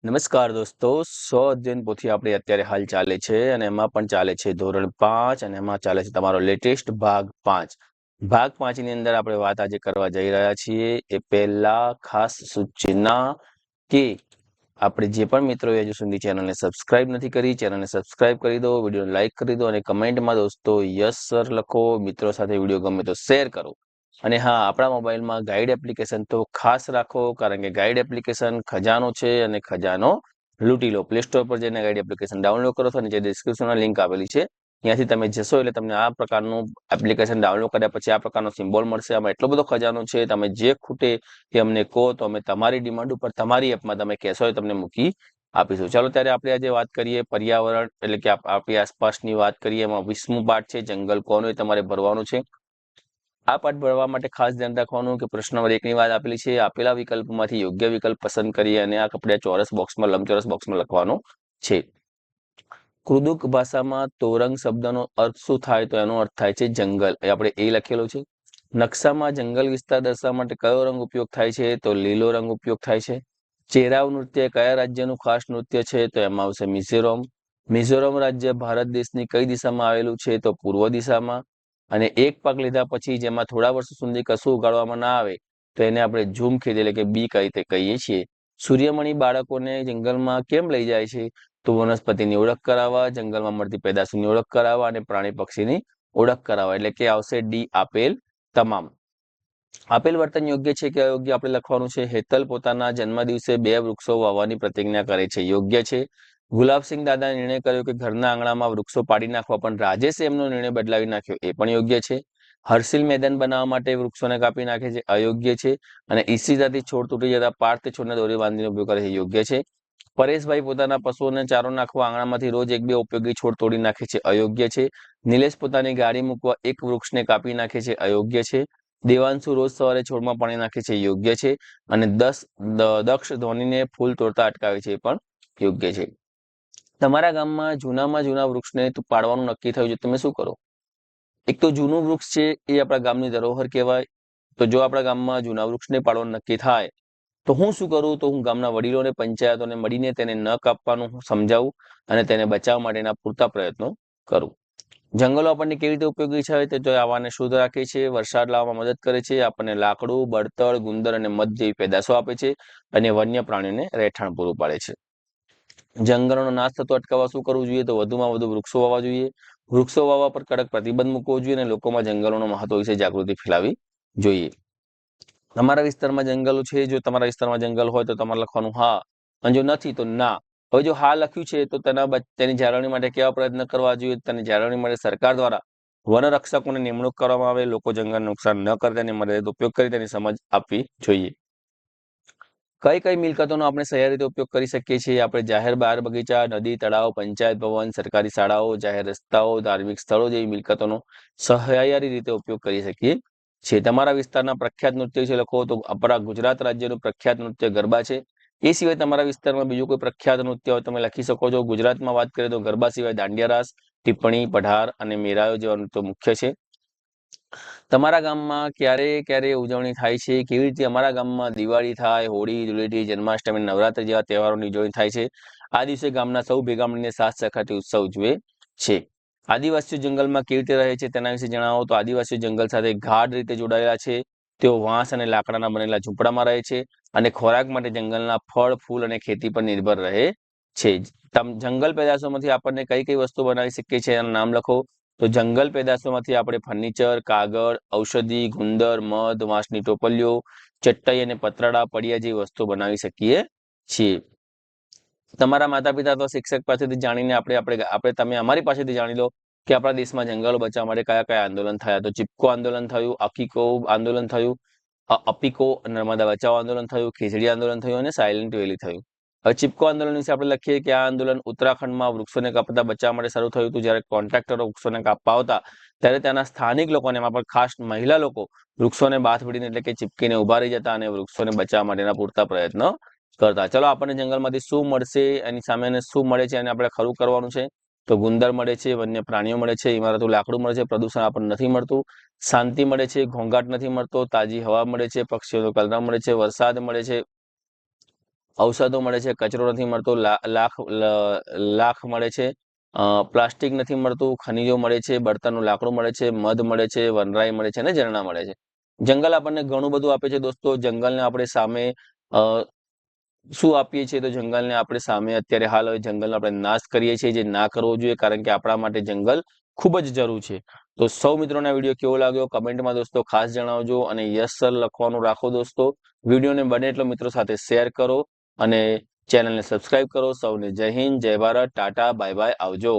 નમસ્કાર દોસ્તો, સ્વ અધ્યયન પોથી આપણે અત્યારે હાલ ચાલે છે અને એમાં પણ ચાલે છે ધોરણ 5 અને એમાં ચાલે છે તમારો લેટેસ્ટ ભાગ 5. ભાગ 5 ની અંદર આપણે વાત આજે કરવા જઈ રહ્યા છીએ એ પહેલા ખાસ સૂચના કે આપણે જે પણ મિત્રો હજુ સુધી ચેનલને સબસ્ક્રાઇબ નથી કરી, ચેનલને સબસ્ક્રાઇબ કરી દો, વિડીયોને લાઇક કરી દો અને કમેન્ટમાં દોસ્તો યસ સર લખો. મિત્રો સાથે વિડીયો ગમે તો શેર કરો. અને હા, આપણા મોબાઈલમાં ગાઈડ એપ્લિકેશન તો ખાસ રાખો, કારણ કે ગાઈડ એપ્લિકેશન ખજાનો છે અને ખજાનો લૂંટી લો. પ્લે સ્ટોર પર જઈને ગાઈડ એપ્લિકેશન ડાઉનલોડ કરો છો અને જે ડિસ્ક્રિપ્શનમાં લિંક આપેલી છે ત્યાંથી તમે જશો એટલે તમને આ પ્રકારનું એપ્લિકેશન ડાઉનલોડ કર્યા પછી આ પ્રકારનો સિમ્બોલ મળશે. આમાં એટલો બધો ખજાનો છે, તમે જે ખૂટે તે અમને કહો તો અમે તમારી ડિમાન્ડ ઉપર તમારી એપમાં તમે કહેશો એ તમને મૂકી આપીશું. ચાલો ત્યારે આપણે આજે વાત કરીએ પર્યાવરણ એટલે કે આપણી આસપાસની વાત કરીએ. એમાં 20મું પાઠ છે જંગલ કોનું, એ તમારે ભરવાનું છે. આ પાઠ ભરવા માટે ખાસ ધ્યાન રાખવાનું કે પ્રશ્ન નંબર 1 ની વાત આપેલી છે, આપેલા વિકલ્પમાંથી યોગ્ય વિકલ્પ પસંદ કરી અને આ આપણે ચોરસ બોક્સમાં લંબચોરસ બોક્સમાં લખવાનો છે. કૃદુક ભાષામાં તોરંગ શબ્દનો અર્થ શું થાય? તો એનો અર્થ થાય છે જંગલ. એ આપણે એ લખેલો છે. નકશામાં જંગલ વિસ્તાર દર્શાવવા માટે કયો રંગ ઉપયોગ થાય છે? તો લીલો રંગ ઉપયોગ થાય છે. ચેરાવ નૃત્ય કયા રાજ્યનું ખાસ નૃત્ય છે? તો એમાં આવશે મિઝોરમ. મિઝોરમ રાજ્ય ભારત દેશની કઈ દિશામાં આવેલું છે? તો પૂર્વ દિશામાં. અને એક પાક લીધા પછી જેમાં થોડા વર્ષો સુધી કશું ઉગાડવામાં ના આવે તો એને આપણે ઝૂમ ખેતી એટલે કે બી રીતે કહીએ છીએ. સૂર્યમણિ બાળકોને જંગલમાં કેમ લઈ જાય છે? તો વનસ્પતિની ઓળખ કરાવવા, જંગલમાં મળતી પેદાશોની ઓળખ કરાવવા અને પ્રાણી પક્ષીની ઓળખ કરાવવા. એટલે કે આવશે ડી આપેલ તમામ. આપેલ વર્તન યોગ્ય છે કે અયોગ્ય આપણે લખવાનું છે. હેતલ પોતાના જન્મદિવસે 2 વૃક્ષો વાવવાની પ્રતિજ્ઞા કરે છે. યોગ્ય છે. ગુલાબસિંહ દાદાએ નિર્ણય કર્યો કે ઘરના આંગણામાં વૃક્ષો પાડી નાખવા, પણ રાજેશે એમનો નિર્ણય બદલાવી નાખ્યો. એ પણ યોગ્ય છે. હર્ષિલ મેદાન બનાવવા માટે વૃક્ષોને કાપી નાખે છે. અયોગ્ય છે. અને ઈસીજાથી છોડ તૂટી જતા પાર્થ છોડને દોરી બાંધીને ઉપયોગ કરે છે. યોગ્ય છે. પરેશભાઈ પોતાના પશુઓને ચારો નાખવા આંગણામાંથી રોજ 1-2 ઉપયોગી છોડ તોડી નાખે છે. અયોગ્ય છે. નિલેશ પોતાની ગાડી મૂકવા એક વૃક્ષને કાપી નાખે છે. અયોગ્ય છે. દેવાંશુ રોજ સવારે છોડમાં પાણી નાખે છે. યોગ્ય છે. અને દક્ષ ધોનીને ફૂલ તોડતા અટકાવે છે. એ પણ યોગ્ય છે. તમારા ગામમાં જૂનામાં જૂના વૃક્ષને પાડવાનું નક્કી થયું છે, તમે શું કરો? એક તો જૂનું વૃક્ષ છે એ આપણા ગામની ધરોહર કહેવાય. તો જો આપણા ગામમાં જૂના વૃક્ષને પાડવાનું નક્કી થાય તો હું શું કરું? તો હું ગામના વડીલોને, પંચાયતોને મળીને તેને ન કાપવાનું સમજાવું અને તેને બચાવવા માટેના પૂરતા પ્રયત્નો કરું. જંગલો આપણને કેવી રીતે ઉપયોગી છે? તો આવાને શુદ્ધ રાખે છે, વરસાદ લાવવામાં મદદ કરે છે, આપણને લાકડું, બળતણ, ગુંદર અને મધ જેવી પેદાશો આપે છે અને વન્ય પ્રાણીઓને રહેઠાણ પૂરું પાડે છે. જંગલોનો નાશ થતો અટકાવવા શું કરવું જોઈએ? તો વધુમાં વધુ વૃક્ષો વાવવા જોઈએ. વૃક્ષો વાવવા પર કડક પ્રતિબંધ મૂકવો જોઈએ અને લોકોમાં જંગલોનો મહત્વ વિશે જાગૃતિ ફેલાવવી જોઈએ. તમારા વિસ્તારમાં જંગલો છે? જો તમારા વિસ્તારમાં જંગલ હોય તો તમારે લખવાનું હા, અને જો નથી તો ના. હવે જો હા લખ્યું છે તો તેની જાળવણી માટે કેવા પ્રયત્ન કરવા જોઈએ? તેની જાળવણી માટે સરકાર દ્વારા વનરક્ષકોની નિમણૂક કરવામાં આવે, લોકો જંગલને નુકસાન ન કરે તેની મર્યાદિત ઉપયોગ કરી તેની સમજ આપવી જોઈએ. કઈ કઈ મિલકતોનો આપણે સહિયારી રીતે ઉપયોગ કરી શકીએ છીએ? આપણે જાહેર બાગ બગીચા, નદી, તળાવ, પંચાયત ભવન, સરકારી શાળાઓ, જાહેર રસ્તાઓ, ધાર્મિક સ્થળો જેવી મિલકતોનો સહિયારી રીતે ઉપયોગ કરી શકીએ છીએ. તમારા વિસ્તારના પ્રખ્યાત નૃત્ય વિશે લખો. તો આપણા ગુજરાત રાજ્યનું પ્રખ્યાત નૃત્ય ગરબા છે. એ સિવાય તમારા વિસ્તારમાં બીજું કોઈ પ્રખ્યાત નૃત્ય હોય તમે લખી શકો છો. ગુજરાતમાં વાત કરીએ તો ગરબા સિવાય દાંડિયા રાસ, ટિપ્પણી, પઢાર અને મેરાયો જેવા નૃત્યો મુખ્ય છે. તમારા ગામમાં ક્યારે ક્યારે ઉજવણી થાય છે? કેવી રીતે? અમારા ગામમાં દિવાળી થાય, હોળી, ધૂળેટી, જન્માષ્ટમી, નવરાત્રી જેવા તહેવારોની ઉજવણી થાય છે. આ દિવસે ગામના સૌ ભેગા મળીને સાથ સહકારથી ઉત્સવ ઉજવે છે. આદિવાસીઓ જંગલમાં કેવી રીતે રહે છે તેના વિશે જણાવો. તો આદિવાસીઓ જંગલ સાથે ગાઢ રીતે જોડાયેલા છે. તેઓ વાંસ અને લાકડાના બનેલા ઝૂંપડામાં રહે છે અને ખોરાક માટે જંગલના ફળ, ફૂલ અને ખેતી પર નિર્ભર રહે છે. જંગલ પેદાશોમાંથી આપણને કઈ કઈ વસ્તુ બનાવી શકીએ છીએ એના નામ લખો. તો જંગલ પેદાશોમાંથી આપણે ફર્નિચર, કાગળ, ઔષધિ, ગુંદર, મધ, વાંસની ટોપલીઓ, ચટાઈ અને પતરાડા, પડિયા જેવી વસ્તુઓ બનાવી શકીએ છીએ. તમારા માતા પિતા અથવા શિક્ષક પાસેથી જાણીને તમે અમારી પાસેથી જાણી લો કે આપણા દેશમાં જંગલો બચાવવા માટે કયા કયા આંદોલન થયા. તો ચિપકો આંદોલન થયું, અકીકો આંદોલન થયું, અપીકો નર્મદા બચાવ આંદોલન થયું, ખીજડી આંદોલન થયું અને સાયલેન્ટ વેલી થયું. હવે ચિપકો આંદોલન વિશે આપણે લખીએ કે આ આંદોલન ઉત્તરાખંડમાં વૃક્ષોને કાપતા બચાવવા માટે શરૂ થયું હતું. જ્યારે કોન્ટ્રાક્ટરો વૃક્ષોને કાપવા આવતા ત્યારે ત્યાંના સ્થાનિક લોકોને, એમાં પણ ખાસ મહિલા લોકો, વૃક્ષોને બાથ ભીડીને એટલે કે ચીપકીને ઉભા રહી જતા અને વૃક્ષોને બચાવવા માટેના પૂરતા પ્રયત્ન કરતા. ચલો, આપણને જંગલમાંથી શું મળશે, એની સામે શું મળે છે અને આપણે ખરું કરવાનું છે. તો ગુંદર મળે છે, વન્ય પ્રાણીઓ મળે છે, ઇમારતો લાકડું મળે છે, પ્રદૂષણ આપણને નથી મળતું, શાંતિ મળે છે, ઘોંઘાટ નથી મળતો, તાજી હવા મળે છે, પક્ષીઓનો કલરવ મળે છે, વરસાદ મળે છે, ઔષધો મળે છે, કચરો નથી મળતો, લાખ મળે છે, પ્લાસ્ટિક નથી મળતું, ખનિજો મળે છે, બળતણનું લાકડું મળે છે, મધ મળે છે, વનરાઈ મળે છે અને ઝરણા મળે છે. જંગલ આપણને ઘણું બધું આપે છે દોસ્તો. જંગલને આપણે સામે શું આપીએ છીએ? તો જંગલને આપણે સામે અત્યારે હાલ હવે જંગલનો આપણે નાશ કરીએ છીએ, જે ના કરવો જોઈએ, કારણ કે આપણા માટે જંગલ ખૂબ જ જરૂર છે. તો સૌ મિત્રોને આ વિડીયો કેવો લાગ્યો કમેન્ટમાં દોસ્તો ખાસ જણાવજો, અને યસ સર લખવાનું રાખો દોસ્તો. વિડીયોને બને એટલો મિત્રો સાથે શેર કરો અને ચેનલને સબસ્ક્રાઇબ કરો. સૌને જય હિન્દ, જય ભારત, ટાટા, બાય બાય, આવજો.